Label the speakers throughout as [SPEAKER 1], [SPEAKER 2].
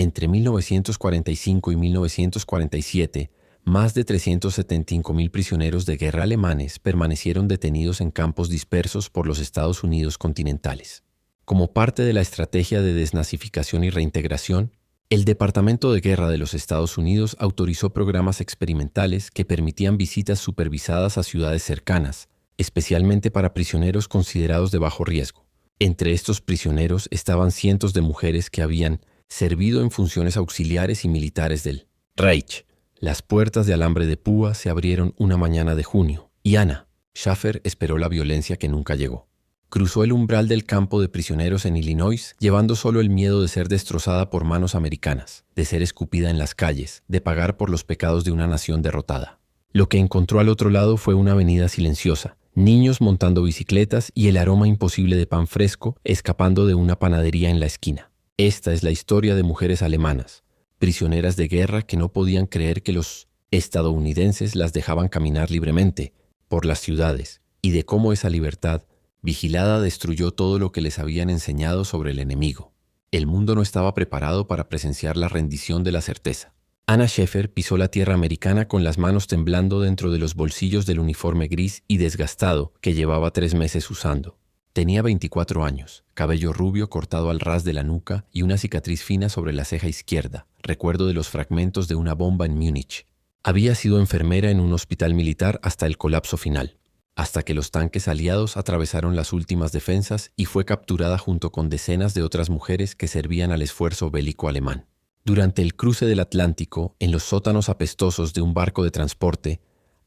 [SPEAKER 1] Entre 1945 y 1947, más de 375.000 prisioneros de guerra alemanes permanecieron detenidos en campos dispersos por los Estados Unidos continentales. Como parte de la estrategia de desnazificación y reintegración, el Departamento de Guerra de los Estados Unidos autorizó programas experimentales que permitían visitas supervisadas a ciudades cercanas, especialmente para prisioneros considerados de bajo riesgo. Entre estos prisioneros estaban cientos de mujeres que habían servido en funciones auxiliares y militares del Reich. Las puertas de alambre de púa se abrieron una mañana de junio, y Anna Schaffer esperó la violencia que nunca llegó. Cruzó el umbral del campo de prisioneros en Illinois, llevando solo el miedo de ser destrozada por manos americanas, de ser escupida en las calles, de pagar por los pecados de una nación derrotada. Lo que encontró al otro lado fue una avenida silenciosa, niños montando bicicletas y el aroma imposible de pan fresco escapando de una panadería en la esquina. Esta es la historia de mujeres alemanas, prisioneras de guerra que no podían creer que los estadounidenses las dejaban caminar libremente por las ciudades, y de cómo esa libertad vigilada destruyó todo lo que les habían enseñado sobre el enemigo. El mundo no estaba preparado para presenciar la rendición de la certeza. Anna Schaffer pisó la tierra americana con las manos temblando dentro de los bolsillos del uniforme gris y desgastado que llevaba 3 meses usando. Tenía 24 años, cabello rubio cortado al ras de la nuca y una cicatriz fina sobre la ceja izquierda, recuerdo de los fragmentos de una bomba en Múnich. Había sido enfermera en un hospital militar hasta el colapso final, hasta que los tanques aliados atravesaron las últimas defensas y fue capturada junto con decenas de otras mujeres que servían al esfuerzo bélico alemán. Durante el cruce del Atlántico, en los sótanos apestosos de un barco de transporte,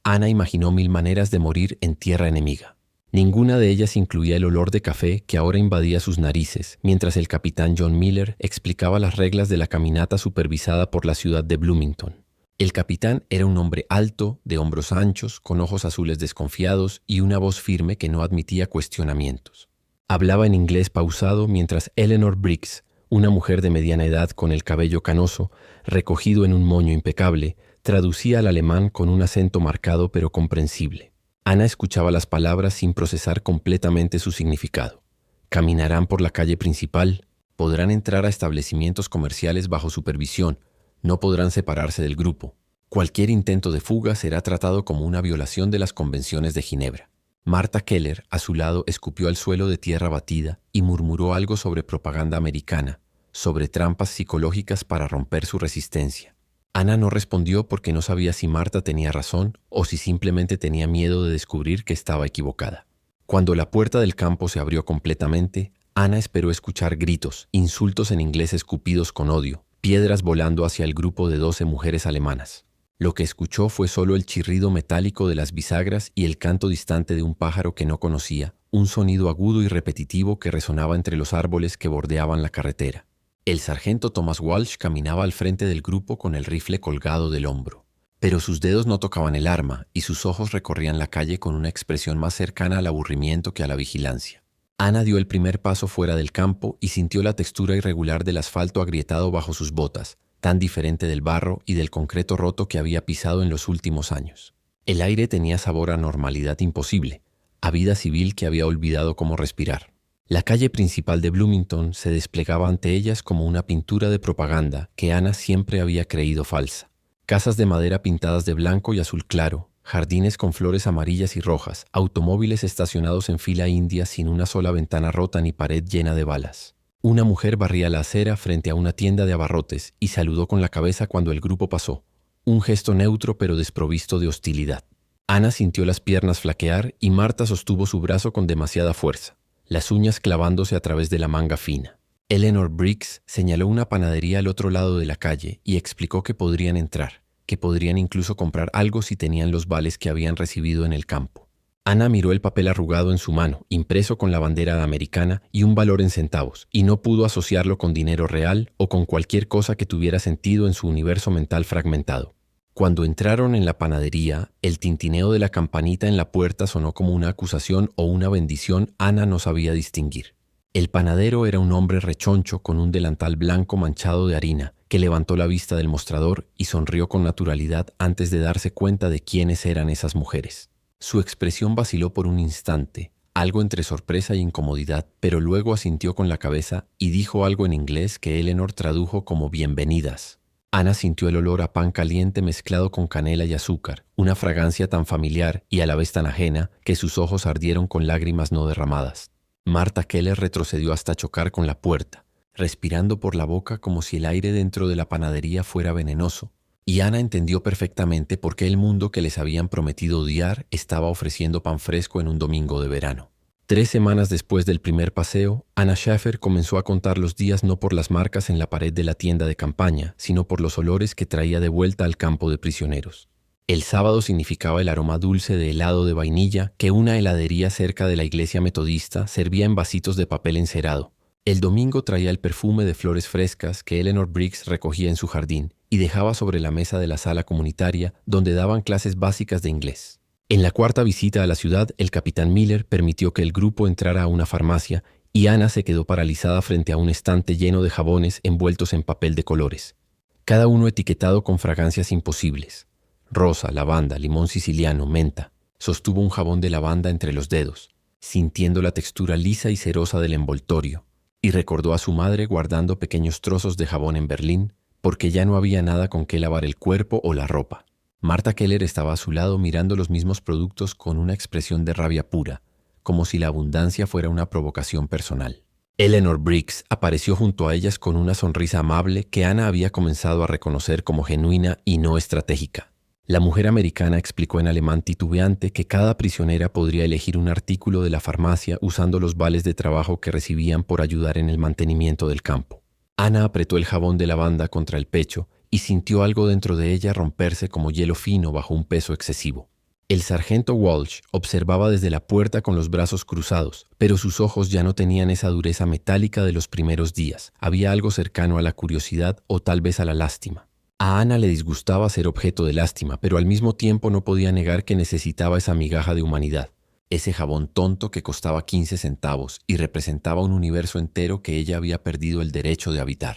[SPEAKER 1] Anna imaginó 1000 maneras de morir en tierra enemiga. Ninguna de ellas incluía el olor de café que ahora invadía sus narices, mientras el capitán John Miller explicaba las reglas de la caminata supervisada por la ciudad de Bloomington. El capitán era un hombre alto, de hombros anchos, con ojos azules desconfiados y una voz firme que no admitía cuestionamientos. Hablaba en inglés pausado mientras Eleanor Briggs, una mujer de mediana edad con el cabello canoso, recogido en un moño impecable, traducía al alemán con un acento marcado pero comprensible. Anna escuchaba las palabras sin procesar completamente su significado. Caminarán por la calle principal, podrán entrar a establecimientos comerciales bajo supervisión, no podrán separarse del grupo. Cualquier intento de fuga será tratado como una violación de las convenciones de Ginebra. Martha Keller, a su lado, escupió al suelo de tierra batida y murmuró algo sobre propaganda americana, sobre trampas psicológicas para romper su resistencia. Anna no respondió porque no sabía si Martha tenía razón o si simplemente tenía miedo de descubrir que estaba equivocada. Cuando la puerta del campo se abrió completamente, Anna esperó escuchar gritos, insultos en inglés escupidos con odio, piedras volando hacia el grupo de 12 mujeres alemanas. Lo que escuchó fue solo el chirrido metálico de las bisagras y el canto distante de un pájaro que no conocía, un sonido agudo y repetitivo que resonaba entre los árboles que bordeaban la carretera. El sargento Thomas Walsh caminaba al frente del grupo con el rifle colgado del hombro, pero sus dedos no tocaban el arma y sus ojos recorrían la calle con una expresión más cercana al aburrimiento que a la vigilancia. Anna dio el primer paso fuera del campo y sintió la textura irregular del asfalto agrietado bajo sus botas, tan diferente del barro y del concreto roto que había pisado en los últimos años. El aire tenía sabor a normalidad imposible, a vida civil que había olvidado cómo respirar. La calle principal de Bloomington se desplegaba ante ellas como una pintura de propaganda que Anna siempre había creído falsa. Casas de madera pintadas de blanco y azul claro, jardines con flores amarillas y rojas, automóviles estacionados en fila india sin una sola ventana rota ni pared llena de balas. Una mujer barría la acera frente a una tienda de abarrotes y saludó con la cabeza cuando el grupo pasó, un gesto neutro pero desprovisto de hostilidad. Anna sintió las piernas flaquear y Martha sostuvo su brazo con demasiada fuerza, las uñas clavándose a través de la manga fina. Eleanor Briggs señaló una panadería al otro lado de la calle y explicó que podrían entrar, que podrían incluso comprar algo si tenían los vales que habían recibido en el campo. Anna miró el papel arrugado en su mano, impreso con la bandera americana y un valor en centavos, y no pudo asociarlo con dinero real o con cualquier cosa que tuviera sentido en su universo mental fragmentado. Cuando entraron en la panadería, el tintineo de la campanita en la puerta sonó como una acusación o una bendición. Anna no sabía distinguir. El panadero era un hombre rechoncho con un delantal blanco manchado de harina, que levantó la vista del mostrador y sonrió con naturalidad antes de darse cuenta de quiénes eran esas mujeres. Su expresión vaciló por un instante, algo entre sorpresa e incomodidad, pero luego asintió con la cabeza y dijo algo en inglés que Eleanor tradujo como bienvenidas. Ana sintió el olor a pan caliente mezclado con canela y azúcar, una fragancia tan familiar y a la vez tan ajena que sus ojos ardieron con lágrimas no derramadas. Martha Keller retrocedió hasta chocar con la puerta, respirando por la boca como si el aire dentro de la panadería fuera venenoso. Y Ana entendió perfectamente por qué el mundo que les habían prometido odiar estaba ofreciendo pan fresco en un domingo de verano. 3 semanas después del primer paseo, Anna Schaffer comenzó a contar los días no por las marcas en la pared de la tienda de campaña, sino por los olores que traía de vuelta al campo de prisioneros. El sábado significaba el aroma dulce de helado de vainilla que una heladería cerca de la iglesia metodista servía en vasitos de papel encerado. El domingo traía el perfume de flores frescas que Eleanor Briggs recogía en su jardín y dejaba sobre la mesa de la sala comunitaria donde daban clases básicas de inglés. En la cuarta visita a la ciudad, el capitán Miller permitió que el grupo entrara a una farmacia y Ana se quedó paralizada frente a un estante lleno de jabones envueltos en papel de colores, cada uno etiquetado con fragancias imposibles. Rosa, lavanda, limón siciliano, menta. Sostuvo un jabón de lavanda entre los dedos, sintiendo la textura lisa y cerosa del envoltorio, y recordó a su madre guardando pequeños trozos de jabón en Berlín, porque ya no había nada con que lavar el cuerpo o la ropa. Martha Keller estaba a su lado mirando los mismos productos con una expresión de rabia pura, como si la abundancia fuera una provocación personal. Eleanor Briggs apareció junto a ellas con una sonrisa amable que Ana había comenzado a reconocer como genuina y no estratégica. La mujer americana explicó en alemán titubeante que cada prisionera podría elegir un artículo de la farmacia usando los vales de trabajo que recibían por ayudar en el mantenimiento del campo. Ana apretó el jabón de lavanda contra el pecho y sintió algo dentro de ella romperse como hielo fino bajo un peso excesivo. El sargento Walsh observaba desde la puerta con los brazos cruzados, pero sus ojos ya no tenían esa dureza metálica de los primeros días. Había algo cercano a la curiosidad o tal vez a la lástima. A Ana le disgustaba ser objeto de lástima, pero al mismo tiempo no podía negar que necesitaba esa migaja de humanidad, ese jabón tonto que costaba 15 centavos y representaba un universo entero que ella había perdido el derecho de habitar.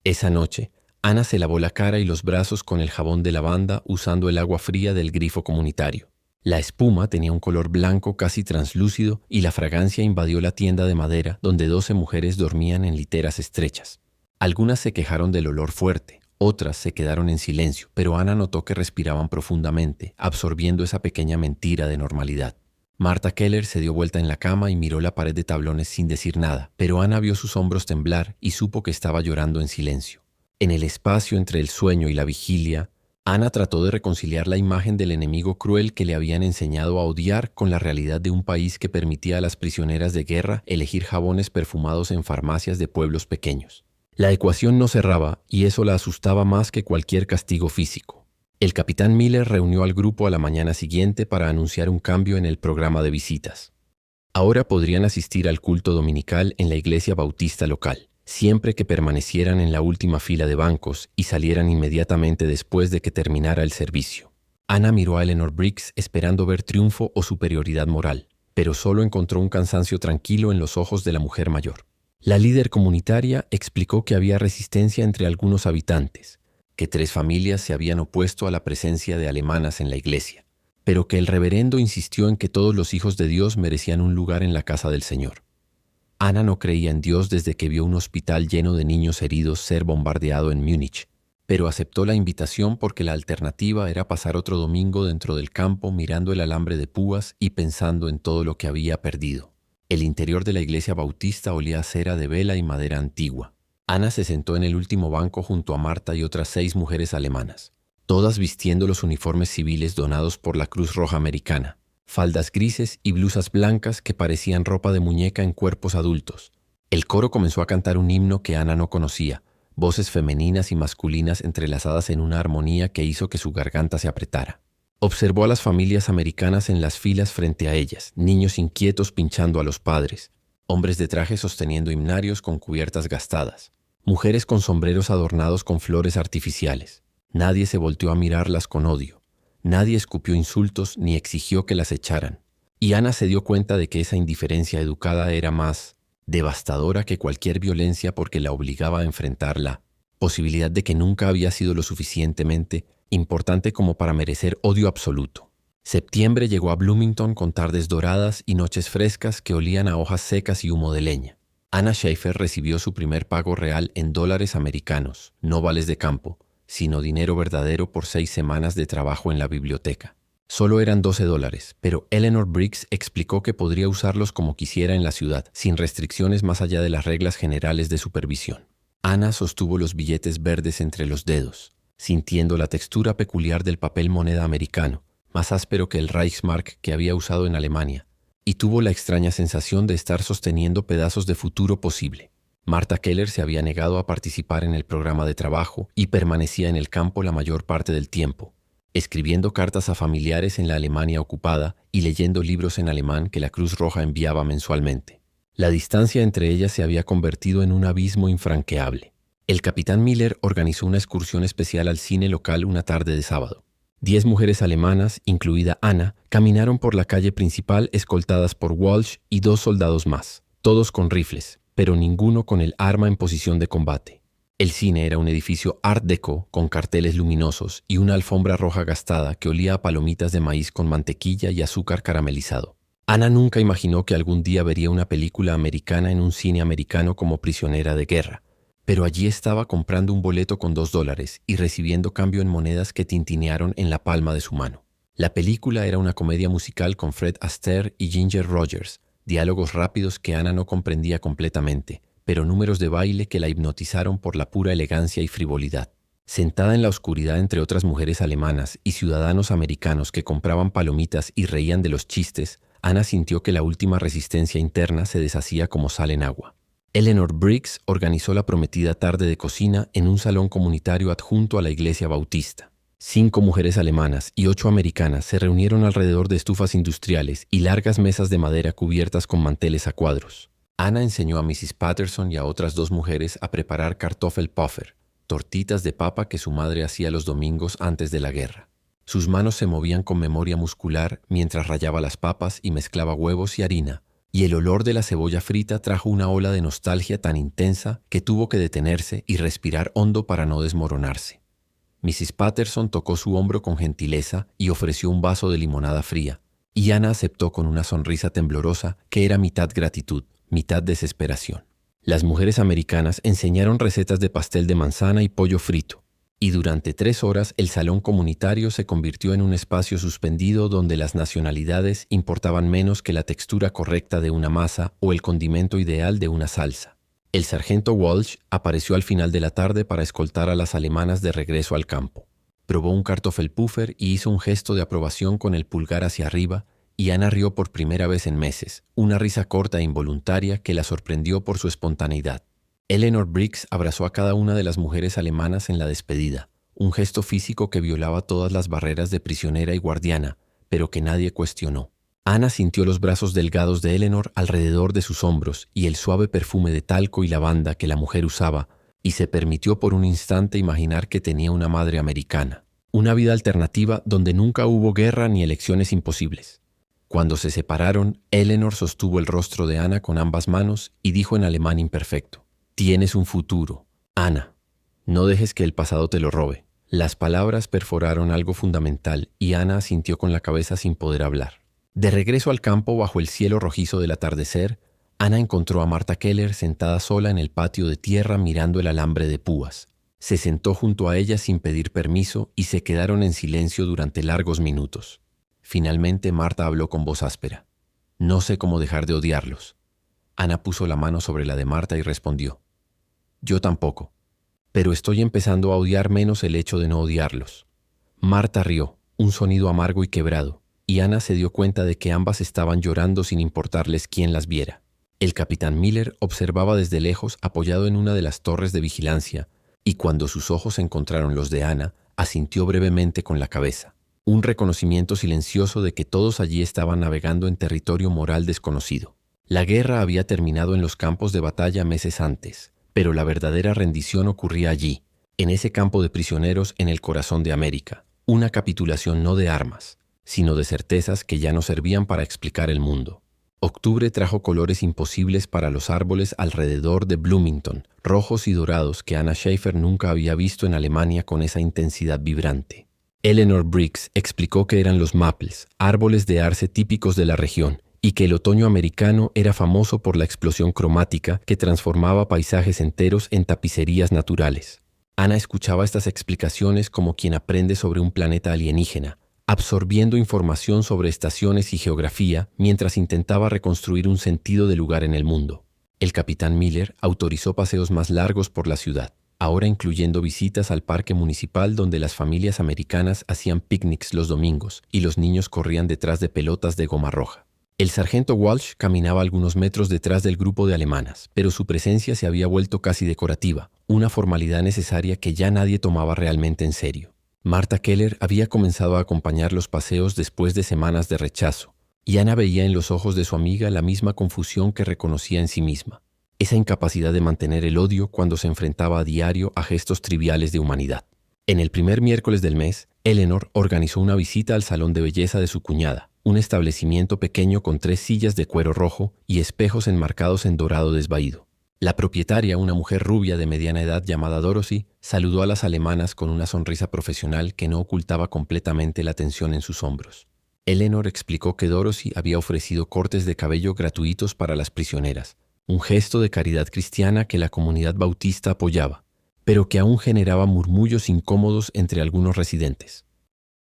[SPEAKER 1] Esa noche, Ana se lavó la cara y los brazos con el jabón de lavanda usando el agua fría del grifo comunitario. La espuma tenía un color blanco casi translúcido y la fragancia invadió la tienda de madera donde 12 mujeres dormían en literas estrechas. Algunas se quejaron del olor fuerte, otras se quedaron en silencio, pero Ana notó que respiraban profundamente, absorbiendo esa pequeña mentira de normalidad. Martha Keller se dio vuelta en la cama y miró la pared de tablones sin decir nada, pero Ana vio sus hombros temblar y supo que estaba llorando en silencio. En el espacio entre el sueño y la vigilia, Ana trató de reconciliar la imagen del enemigo cruel que le habían enseñado a odiar con la realidad de un país que permitía a las prisioneras de guerra elegir jabones perfumados en farmacias de pueblos pequeños. La ecuación no cerraba y eso la asustaba más que cualquier castigo físico. El capitán Miller reunió al grupo a la mañana siguiente para anunciar un cambio en el programa de visitas. Ahora podrían asistir al culto dominical en la iglesia bautista local, siempre que permanecieran en la última fila de bancos y salieran inmediatamente después de que terminara el servicio. Ana miró a Eleanor Briggs esperando ver triunfo o superioridad moral, pero solo encontró un cansancio tranquilo en los ojos de la mujer mayor. La líder comunitaria explicó que había resistencia entre algunos habitantes, que 3 familias se habían opuesto a la presencia de alemanas en la iglesia, pero que el reverendo insistió en que todos los hijos de Dios merecían un lugar en la casa del Señor. Ana no creía en Dios desde que vio un hospital lleno de niños heridos ser bombardeado en Múnich, pero aceptó la invitación porque la alternativa era pasar otro domingo dentro del campo mirando el alambre de púas y pensando en todo lo que había perdido. El interior de la iglesia bautista olía a cera de vela y madera antigua. Ana se sentó en el último banco junto a Marta y otras 6 mujeres alemanas, todas vistiendo los uniformes civiles donados por la Cruz Roja Americana. Faldas grises y blusas blancas que parecían ropa de muñeca en cuerpos adultos. El coro comenzó a cantar un himno que Ana no conocía, voces femeninas y masculinas entrelazadas en una armonía que hizo que su garganta se apretara. Observó a las familias americanas en las filas frente a ellas, niños inquietos pinchando a los padres, hombres de traje sosteniendo himnarios con cubiertas gastadas, mujeres con sombreros adornados con flores artificiales. Nadie se volteó a mirarlas con odio. Nadie escupió insultos ni exigió que las echaran. Y Ana se dio cuenta de que esa indiferencia educada era más devastadora que cualquier violencia porque la obligaba a enfrentar la posibilidad de que nunca había sido lo suficientemente importante como para merecer odio absoluto. Septiembre llegó a Bloomington con tardes doradas y noches frescas que olían a hojas secas y humo de leña. Anna Schaefer recibió su primer pago real en dólares americanos, no vales de campo, sino dinero verdadero por 6 semanas de trabajo en la biblioteca. Solo eran $12, pero Eleanor Briggs explicó que podría usarlos como quisiera en la ciudad, sin restricciones más allá de las reglas generales de supervisión. Anna sostuvo los billetes verdes entre los dedos, sintiendo la textura peculiar del papel moneda americano, más áspero que el Reichsmark que había usado en Alemania, y tuvo la extraña sensación de estar sosteniendo pedazos de futuro posible. Martha Keller se había negado a participar en el programa de trabajo y permanecía en el campo la mayor parte del tiempo, escribiendo cartas a familiares en la Alemania ocupada y leyendo libros en alemán que la Cruz Roja enviaba mensualmente. La distancia entre ellas se había convertido en un abismo infranqueable. El capitán Miller organizó una excursión especial al cine local una tarde de sábado. 10 mujeres alemanas, incluida Anna, caminaron por la calle principal escoltadas por Walsh y 2 soldados más, todos con rifles, pero ninguno con el arma en posición de combate. El cine era un edificio Art Deco con carteles luminosos y una alfombra roja gastada que olía a palomitas de maíz con mantequilla y azúcar caramelizado. Anna nunca imaginó que algún día vería una película americana en un cine americano como prisionera de guerra. Pero allí estaba comprando un boleto con $2 y recibiendo cambio en monedas que tintinearon en la palma de su mano. La película era una comedia musical con Fred Astaire y Ginger Rogers, diálogos rápidos que Anna no comprendía completamente, pero números de baile que la hipnotizaron por la pura elegancia y frivolidad. Sentada en la oscuridad entre otras mujeres alemanas y ciudadanos americanos que compraban palomitas y reían de los chistes, Anna sintió que la última resistencia interna se deshacía como sal en agua. Eleanor Briggs organizó la prometida tarde de cocina en un salón comunitario adjunto a la iglesia bautista. 5 mujeres alemanas y 8 americanas se reunieron alrededor de estufas industriales y largas mesas de madera cubiertas con manteles a cuadros. Anna enseñó a Mrs. Patterson y a otras 2 mujeres a preparar Kartoffelpuffer, tortitas de papa que su madre hacía los domingos antes de la guerra. Sus manos se movían con memoria muscular mientras rallaba las papas y mezclaba huevos y harina, y el olor de la cebolla frita trajo una ola de nostalgia tan intensa que tuvo que detenerse y respirar hondo para no desmoronarse. Mrs. Patterson tocó su hombro con gentileza y ofreció un vaso de limonada fría, y Anna aceptó con una sonrisa temblorosa que era mitad gratitud, mitad desesperación. Las mujeres americanas enseñaron recetas de pastel de manzana y pollo frito, y durante 3 horas el salón comunitario se convirtió en un espacio suspendido donde las nacionalidades importaban menos que la textura correcta de una masa o el condimento ideal de una salsa. El sargento Walsh apareció al final de la tarde para escoltar a las alemanas de regreso al campo. Probó un Kartoffelpuffer y hizo un gesto de aprobación con el pulgar hacia arriba, y Anna rió por primera vez en meses, una risa corta e involuntaria que la sorprendió por su espontaneidad. Eleanor Briggs abrazó a cada una de las mujeres alemanas en la despedida, un gesto físico que violaba todas las barreras de prisionera y guardiana, pero que nadie cuestionó. Anna sintió los brazos delgados de Eleanor alrededor de sus hombros y el suave perfume de talco y lavanda que la mujer usaba, y se permitió por un instante imaginar que tenía una madre americana, una vida alternativa donde nunca hubo guerra ni elecciones imposibles. Cuando se separaron, Eleanor sostuvo el rostro de Anna con ambas manos y dijo en alemán imperfecto: «Tienes un futuro, Anna. No dejes que el pasado te lo robe». Las palabras perforaron algo fundamental y Anna asintió con la cabeza sin poder hablar. De regreso al campo bajo el cielo rojizo del atardecer, Anna encontró a Martha Keller sentada sola en el patio de tierra mirando el alambre de púas. Se sentó junto a ella sin pedir permiso y se quedaron en silencio durante largos minutos. Finalmente Martha habló con voz áspera. «No sé cómo dejar de odiarlos». Anna puso la mano sobre la de Martha y respondió: «Yo tampoco, pero estoy empezando a odiar menos el hecho de no odiarlos». Martha rió, un sonido amargo y quebrado, y Anna se dio cuenta de que ambas estaban llorando sin importarles quién las viera. El capitán Miller observaba desde lejos apoyado en una de las torres de vigilancia, y cuando sus ojos encontraron los de Anna, asintió brevemente con la cabeza. Un reconocimiento silencioso de que todos allí estaban navegando en territorio moral desconocido. La guerra había terminado en los campos de batalla meses antes, pero la verdadera rendición ocurría allí, en ese campo de prisioneros en el corazón de América. Una capitulación no de armas, sino de certezas que ya no servían para explicar el mundo. Octubre trajo colores imposibles para los árboles alrededor de Bloomington, rojos y dorados que Anna Schaefer nunca había visto en Alemania con esa intensidad vibrante. Eleanor Briggs explicó que eran los maples, árboles de arce típicos de la región, y que el otoño americano era famoso por la explosión cromática que transformaba paisajes enteros en tapicerías naturales. Ana escuchaba estas explicaciones como quien aprende sobre un planeta alienígena, absorbiendo información sobre estaciones y geografía mientras intentaba reconstruir un sentido de lugar en el mundo. El capitán Miller autorizó paseos más largos por la ciudad, ahora incluyendo visitas al parque municipal donde las familias americanas hacían picnics los domingos y los niños corrían detrás de pelotas de goma roja. El sargento Walsh caminaba algunos metros detrás del grupo de alemanas, pero su presencia se había vuelto casi decorativa, una formalidad necesaria que ya nadie tomaba realmente en serio. Martha Keller había comenzado a acompañar los paseos después de semanas de rechazo, y Ana veía en los ojos de su amiga la misma confusión que reconocía en sí misma, esa incapacidad de mantener el odio cuando se enfrentaba a diario a gestos triviales de humanidad. En el primer miércoles del mes, Eleanor organizó una visita al salón de belleza de su cuñada, un establecimiento pequeño con 3 sillas de cuero rojo y espejos enmarcados en dorado desvaído. La propietaria, una mujer rubia de mediana edad llamada Dorothy, saludó a las alemanas con una sonrisa profesional que no ocultaba completamente la tensión en sus hombros. Eleanor explicó que Dorothy había ofrecido cortes de cabello gratuitos para las prisioneras, un gesto de caridad cristiana que la comunidad bautista apoyaba, pero que aún generaba murmullos incómodos entre algunos residentes.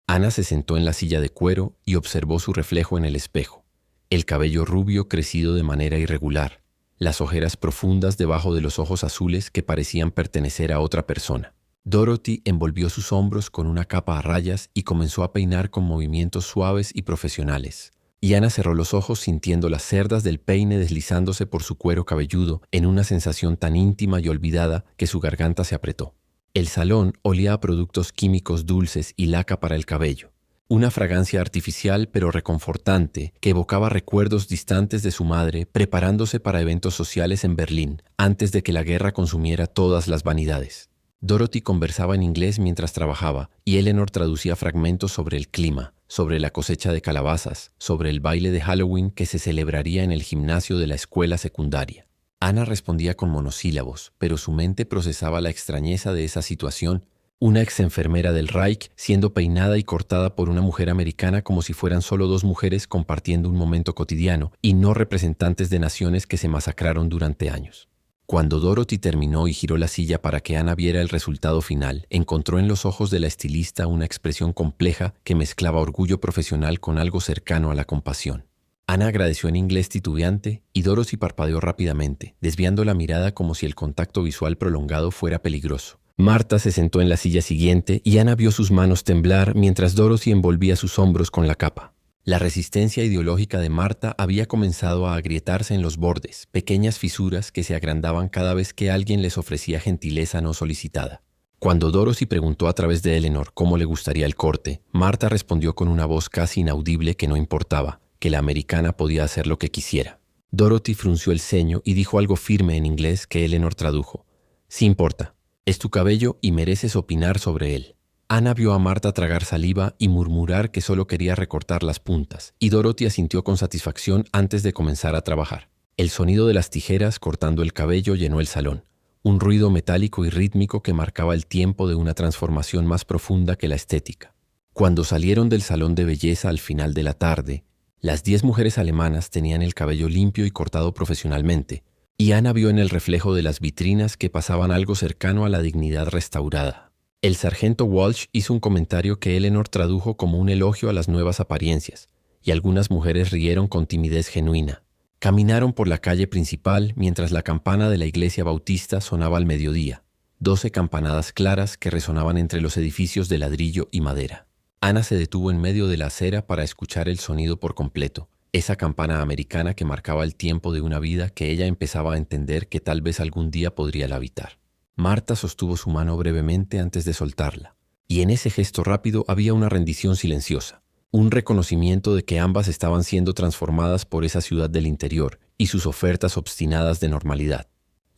[SPEAKER 1] Ana se sentó en la silla de cuero y observó su reflejo en el espejo, el cabello rubio crecido de manera irregular, las ojeras profundas debajo de los ojos azules que parecían pertenecer a otra persona. Dorothy envolvió sus hombros con una capa a rayas y comenzó a peinar con movimientos suaves y profesionales. Y Ana cerró los ojos sintiendo las cerdas del peine deslizándose por su cuero cabelludo en una sensación tan íntima y olvidada que su garganta se apretó. El salón olía a productos químicos dulces y laca para el cabello, una fragancia artificial pero reconfortante que evocaba recuerdos distantes de su madre preparándose para eventos sociales en Berlín antes de que la guerra consumiera todas las vanidades. Dorothy conversaba en inglés mientras trabajaba y Eleanor traducía fragmentos sobre el clima, sobre la cosecha de calabazas, sobre el baile de Halloween que se celebraría en el gimnasio de la escuela secundaria. Ana respondía con monosílabos, pero su mente procesaba la extrañeza de esa situación, una exenfermera del Reich siendo peinada y cortada por una mujer americana como si fueran solo 2 mujeres compartiendo un momento cotidiano y no representantes de naciones que se masacraron durante años. Cuando Dorothy terminó y giró la silla para que Ana viera el resultado final, encontró en los ojos de la estilista una expresión compleja que mezclaba orgullo profesional con algo cercano a la compasión. Ana agradeció en inglés titubeante y Dorothy parpadeó rápidamente, desviando la mirada como si el contacto visual prolongado fuera peligroso. Marta se sentó en la silla siguiente y Ana vio sus manos temblar mientras Dorothy envolvía sus hombros con la capa. La resistencia ideológica de Marta había comenzado a agrietarse en los bordes, pequeñas fisuras que se agrandaban cada vez que alguien les ofrecía gentileza no solicitada. Cuando Dorothy preguntó a través de Eleanor cómo le gustaría el corte, Marta respondió con una voz casi inaudible que no importaba, que la americana podía hacer lo que quisiera. Dorothy frunció el ceño y dijo algo firme en inglés que Eleanor tradujo. «Sí importa. Es tu cabello y mereces opinar sobre él». Ana vio a Marta tragar saliva y murmurar que solo quería recortar las puntas, y Dorothy asintió con satisfacción antes de comenzar a trabajar. El sonido de las tijeras cortando el cabello llenó el salón, un ruido metálico y rítmico que marcaba el tiempo de una transformación más profunda que la estética. Cuando salieron del salón de belleza al final de la tarde, las 10 mujeres alemanas tenían el cabello limpio y cortado profesionalmente, y Ana vio en el reflejo de las vitrinas que pasaban algo cercano a la dignidad restaurada. El sargento Walsh hizo un comentario que Eleanor tradujo como un elogio a las nuevas apariencias, y algunas mujeres rieron con timidez genuina. Caminaron por la calle principal mientras la campana de la iglesia bautista sonaba al mediodía, 12 campanadas claras que resonaban entre los edificios de ladrillo y madera. Ana se detuvo en medio de la acera para escuchar el sonido por completo, esa campana americana que marcaba el tiempo de una vida que ella empezaba a entender que tal vez algún día podría la habitar. Marta sostuvo su mano brevemente antes de soltarla, y en ese gesto rápido había una rendición silenciosa, un reconocimiento de que ambas estaban siendo transformadas por esa ciudad del interior y sus ofertas obstinadas de normalidad.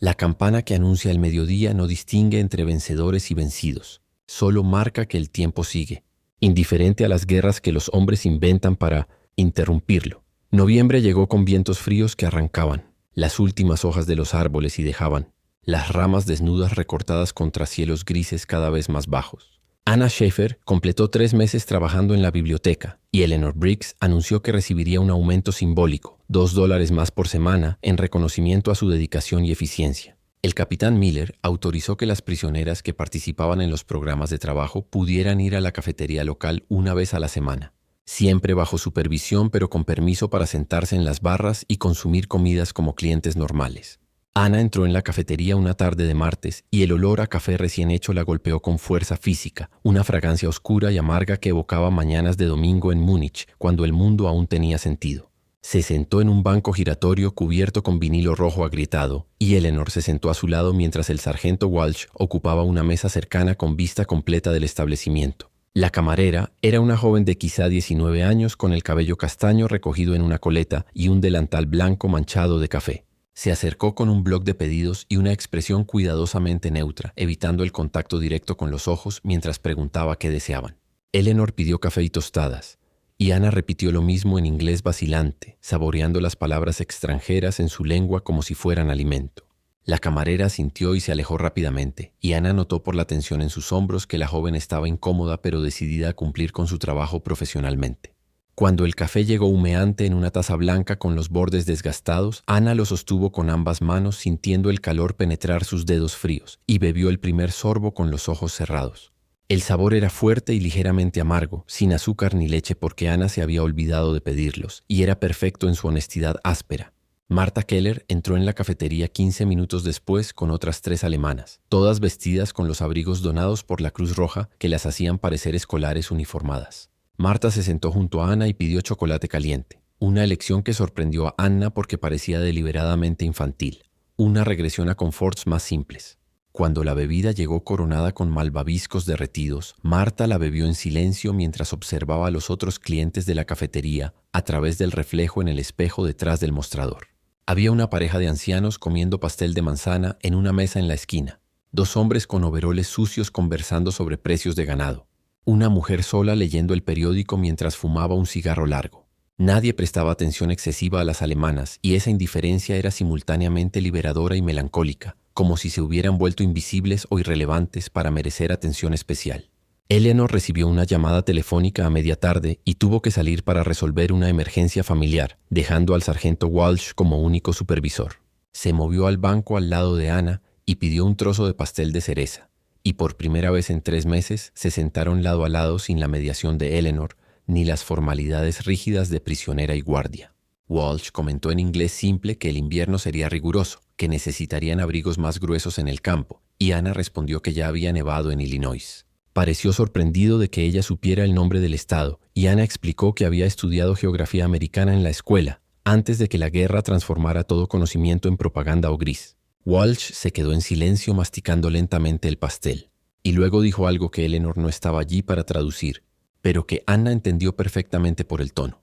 [SPEAKER 1] La campana que anuncia el mediodía no distingue entre vencedores y vencidos, solo marca que el tiempo sigue, indiferente a las guerras que los hombres inventan para interrumpirlo. Noviembre llegó con vientos fríos que arrancaban las últimas hojas de los árboles y dejaban las ramas desnudas recortadas contra cielos grises cada vez más bajos. Anna Schaefer completó 3 meses trabajando en la biblioteca y Eleanor Briggs anunció que recibiría un aumento simbólico, $2 más por semana, en reconocimiento a su dedicación y eficiencia. El capitán Miller autorizó que las prisioneras que participaban en los programas de trabajo pudieran ir a la cafetería local una vez a la semana, siempre bajo supervisión pero con permiso para sentarse en las barras y consumir comidas como clientes normales. Anna entró en la cafetería una tarde de martes y el olor a café recién hecho la golpeó con fuerza física, una fragancia oscura y amarga que evocaba mañanas de domingo en Múnich, cuando el mundo aún tenía sentido. Se sentó en un banco giratorio cubierto con vinilo rojo agrietado y Eleanor se sentó a su lado mientras el sargento Walsh ocupaba una mesa cercana con vista completa del establecimiento. La camarera era una joven de quizá 19 años con el cabello castaño recogido en una coleta y un delantal blanco manchado de café. Se acercó con un bloc de pedidos y una expresión cuidadosamente neutra, evitando el contacto directo con los ojos mientras preguntaba qué deseaban. Eleanor pidió café y tostadas, y Anna repitió lo mismo en inglés vacilante, saboreando las palabras extranjeras en su lengua como si fueran alimento. La camarera asintió y se alejó rápidamente, y Anna notó por la tensión en sus hombros que la joven estaba incómoda pero decidida a cumplir con su trabajo profesionalmente. Cuando el café llegó humeante en una taza blanca con los bordes desgastados, Anna lo sostuvo con ambas manos sintiendo el calor penetrar sus dedos fríos y bebió el primer sorbo con los ojos cerrados. El sabor era fuerte y ligeramente amargo, sin azúcar ni leche porque Anna se había olvidado de pedirlos, y era perfecto en su honestidad áspera. Martha Keller entró en la cafetería 15 minutos después con otras 3 alemanas, todas vestidas con los abrigos donados por la Cruz Roja que las hacían parecer escolares uniformadas. Martha se sentó junto a Anna y pidió chocolate caliente, una elección que sorprendió a Anna porque parecía deliberadamente infantil, una regresión a conforts más simples. Cuando la bebida llegó coronada con malvaviscos derretidos, Martha la bebió en silencio mientras observaba a los otros clientes de la cafetería a través del reflejo en el espejo detrás del mostrador. Había una pareja de ancianos comiendo pastel de manzana en una mesa en la esquina, 2 hombres con overoles sucios conversando sobre precios de ganado. Una mujer sola leyendo el periódico mientras fumaba un cigarro largo. Nadie prestaba atención excesiva a las alemanas y esa indiferencia era simultáneamente liberadora y melancólica, como si se hubieran vuelto invisibles o irrelevantes para merecer atención especial. Eleanor recibió una llamada telefónica a media tarde y tuvo que salir para resolver una emergencia familiar, dejando al sargento Walsh como único supervisor. Se movió al banco al lado de Anna y pidió un trozo de pastel de cereza. Y por primera vez en 3 meses se sentaron lado a lado sin la mediación de Eleanor ni las formalidades rígidas de prisionera y guardia. Walsh comentó en inglés simple que el invierno sería riguroso, que necesitarían abrigos más gruesos en el campo, y Anna respondió que ya había nevado en Illinois. Pareció sorprendido de que ella supiera el nombre del estado, y Anna explicó que había estudiado geografía americana en la escuela, antes de que la guerra transformara todo conocimiento en propaganda o gris. Walsh se quedó en silencio masticando lentamente el pastel, y luego dijo algo que Eleanor no estaba allí para traducir, pero que Anna entendió perfectamente por el tono,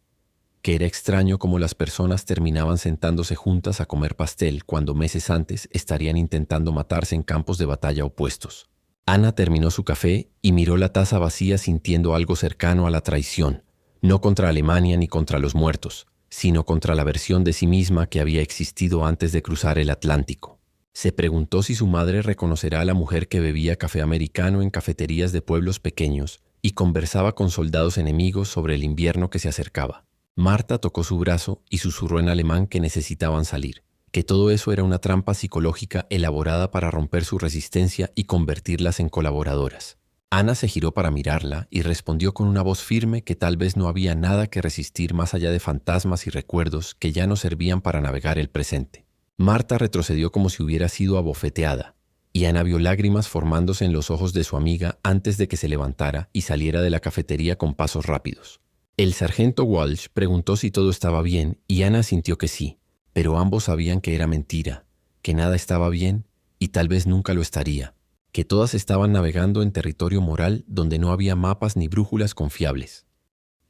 [SPEAKER 1] que era extraño cómo las personas terminaban sentándose juntas a comer pastel cuando meses antes estarían intentando matarse en campos de batalla opuestos. Anna terminó su café y miró la taza vacía sintiendo algo cercano a la traición, no contra Alemania ni contra los muertos, sino contra la versión de sí misma que había existido antes de cruzar el Atlántico. Se preguntó si su madre reconocerá a la mujer que bebía café americano en cafeterías de pueblos pequeños y conversaba con soldados enemigos sobre el invierno que se acercaba. Martha tocó su brazo y susurró en alemán que necesitaban salir, que todo eso era una trampa psicológica elaborada para romper su resistencia y convertirlas en colaboradoras. Anna se giró para mirarla y respondió con una voz firme que tal vez no había nada que resistir más allá de fantasmas y recuerdos que ya no servían para navegar el presente. Martha retrocedió como si hubiera sido abofeteada, y Anna vio lágrimas formándose en los ojos de su amiga antes de que se levantara y saliera de la cafetería con pasos rápidos. El sargento Walsh preguntó si todo estaba bien y Anna sintió que sí, pero ambos sabían que era mentira, que nada estaba bien y tal vez nunca lo estaría, que todas estaban navegando en territorio moral donde no había mapas ni brújulas confiables.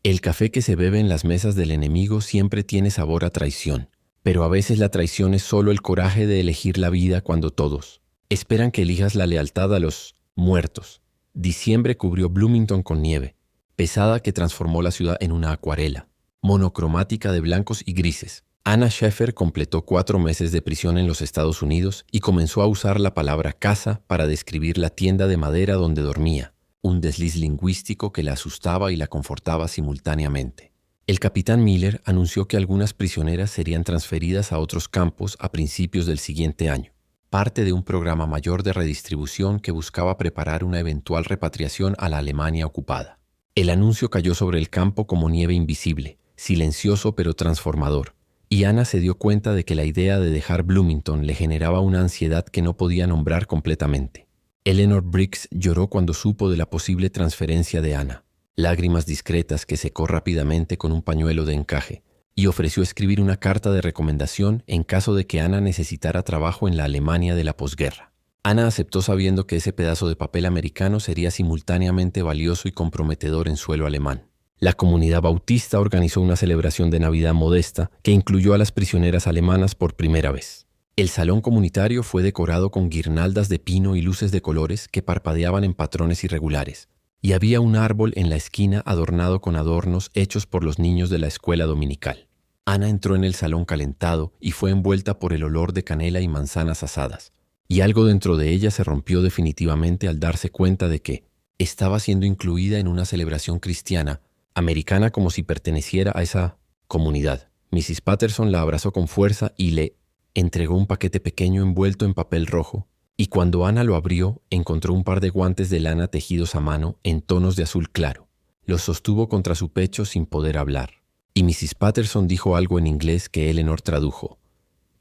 [SPEAKER 1] El café que se bebe en las mesas del enemigo siempre tiene sabor a traición. Pero a veces la traición es solo el coraje de elegir la vida cuando todos esperan que elijas la lealtad a los muertos. Diciembre cubrió Bloomington con nieve, pesada que transformó la ciudad en una acuarela, monocromática de blancos y grises. Anna Schaefer completó 4 meses de prisión en los Estados Unidos y comenzó a usar la palabra casa para describir la tienda de madera donde dormía, un desliz lingüístico que la asustaba y la confortaba simultáneamente. El capitán Miller anunció que algunas prisioneras serían transferidas a otros campos a principios del siguiente año, parte de un programa mayor de redistribución que buscaba preparar una eventual repatriación a la Alemania ocupada. El anuncio cayó sobre el campo como nieve invisible, silencioso pero transformador, y Ana se dio cuenta de que la idea de dejar Bloomington le generaba una ansiedad que no podía nombrar completamente. Eleanor Briggs lloró cuando supo de la posible transferencia de Ana, lágrimas discretas que secó rápidamente con un pañuelo de encaje, y ofreció escribir una carta de recomendación en caso de que Ana necesitara trabajo en la Alemania de la posguerra. Ana aceptó sabiendo que ese pedazo de papel americano sería simultáneamente valioso y comprometedor en suelo alemán. La comunidad bautista organizó una celebración de Navidad modesta que incluyó a las prisioneras alemanas por primera vez. El salón comunitario fue decorado con guirnaldas de pino y luces de colores que parpadeaban en patrones irregulares, y había un árbol en la esquina adornado con adornos hechos por los niños de la escuela dominical. Ana entró en el salón calentado y fue envuelta por el olor de canela y manzanas asadas, y algo dentro de ella se rompió definitivamente al darse cuenta de que estaba siendo incluida en una celebración cristiana, americana, como si perteneciera a esa comunidad. Mrs. Patterson la abrazó con fuerza y le entregó un paquete pequeño envuelto en papel rojo, y cuando Ana lo abrió, encontró un par de guantes de lana tejidos a mano en tonos de azul claro. Los sostuvo contra su pecho sin poder hablar, y Mrs. Patterson dijo algo en inglés que Eleanor tradujo,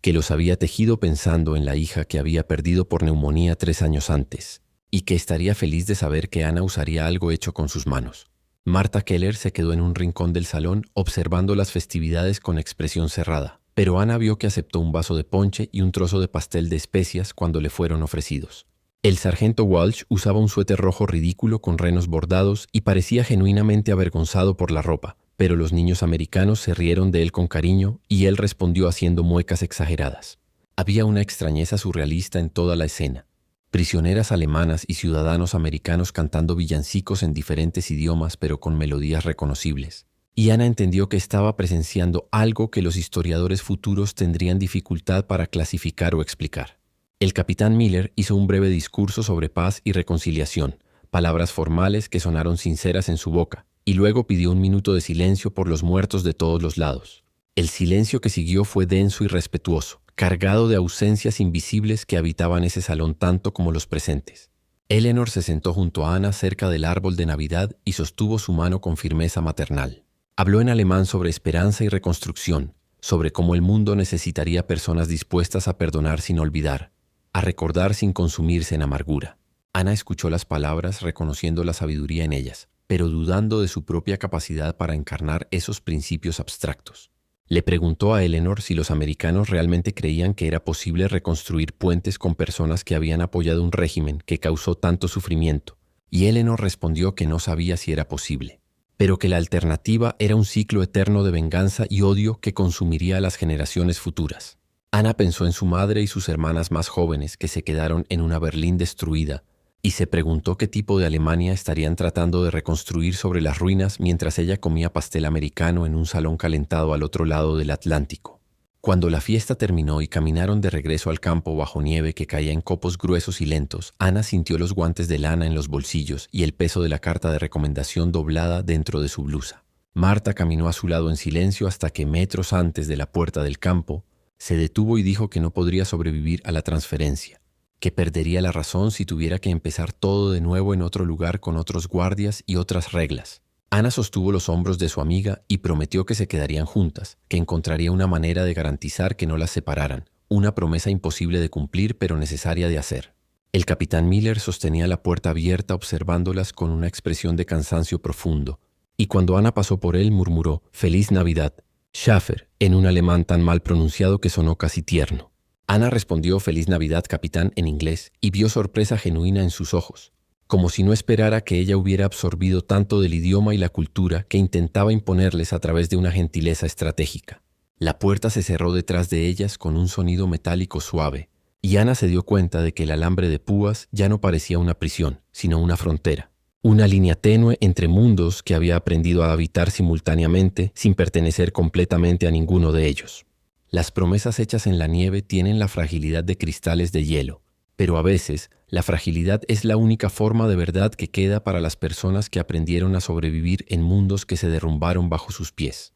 [SPEAKER 1] que los había tejido pensando en la hija que había perdido por neumonía 3 años antes, y que estaría feliz de saber que Ana usaría algo hecho con sus manos. Martha Keller se quedó en un rincón del salón observando las festividades con expresión cerrada, pero Ana vio que aceptó un vaso de ponche y un trozo de pastel de especias cuando le fueron ofrecidos. El sargento Walsh usaba un suéter rojo ridículo con renos bordados y parecía genuinamente avergonzado por la ropa, pero los niños americanos se rieron de él con cariño y él respondió haciendo muecas exageradas. Había una extrañeza surrealista en toda la escena. Prisioneras alemanas y ciudadanos americanos cantando villancicos en diferentes idiomas pero con melodías reconocibles. Y Ana entendió que estaba presenciando algo que los historiadores futuros tendrían dificultad para clasificar o explicar. El capitán Miller hizo un breve discurso sobre paz y reconciliación, palabras formales que sonaron sinceras en su boca, y luego pidió un minuto de silencio por los muertos de todos los lados. El silencio que siguió fue denso y respetuoso, cargado de ausencias invisibles que habitaban ese salón tanto como los presentes. Eleanor se sentó junto a Ana cerca del árbol de Navidad y sostuvo su mano con firmeza maternal. Habló en alemán sobre esperanza y reconstrucción, sobre cómo el mundo necesitaría personas dispuestas a perdonar sin olvidar, a recordar sin consumirse en amargura. Ana escuchó las palabras reconociendo la sabiduría en ellas, pero dudando de su propia capacidad para encarnar esos principios abstractos. Le preguntó a Eleanor si los americanos realmente creían que era posible reconstruir puentes con personas que habían apoyado un régimen que causó tanto sufrimiento, y Eleanor respondió que no sabía si era posible, pero que la alternativa era un ciclo eterno de venganza y odio que consumiría a las generaciones futuras. Ana pensó en su madre y sus hermanas más jóvenes que se quedaron en una Berlín destruida y se preguntó qué tipo de Alemania estarían tratando de reconstruir sobre las ruinas mientras ella comía pastel americano en un salón calentado al otro lado del Atlántico. Cuando la fiesta terminó y caminaron de regreso al campo bajo nieve que caía en copos gruesos y lentos, Ana sintió los guantes de lana en los bolsillos y el peso de la carta de recomendación doblada dentro de su blusa. Marta caminó a su lado en silencio hasta que, metros antes de la puerta del campo, se detuvo y dijo que no podría sobrevivir a la transferencia, que perdería la razón si tuviera que empezar todo de nuevo en otro lugar con otros guardias y otras reglas. Ana sostuvo los hombros de su amiga y prometió que se quedarían juntas, que encontraría una manera de garantizar que no las separaran, una promesa imposible de cumplir pero necesaria de hacer. El capitán Miller sostenía la puerta abierta observándolas con una expresión de cansancio profundo, y cuando Ana pasó por él murmuró «Feliz Navidad», Schaffer, en un alemán tan mal pronunciado que sonó casi tierno. Ana respondió «Feliz Navidad, capitán» en inglés y vio sorpresa genuina en sus ojos, como si no esperara que ella hubiera absorbido tanto del idioma y la cultura que intentaba imponerles a través de una gentileza estratégica. La puerta se cerró detrás de ellas con un sonido metálico suave, y Ana se dio cuenta de que el alambre de púas ya no parecía una prisión, sino una frontera. Una línea tenue entre mundos que había aprendido a habitar simultáneamente sin pertenecer completamente a ninguno de ellos. Las promesas hechas en la nieve tienen la fragilidad de cristales de hielo, pero a veces La fragilidad es la única forma de verdad que queda para las personas que aprendieron a sobrevivir en mundos que se derrumbaron bajo sus pies.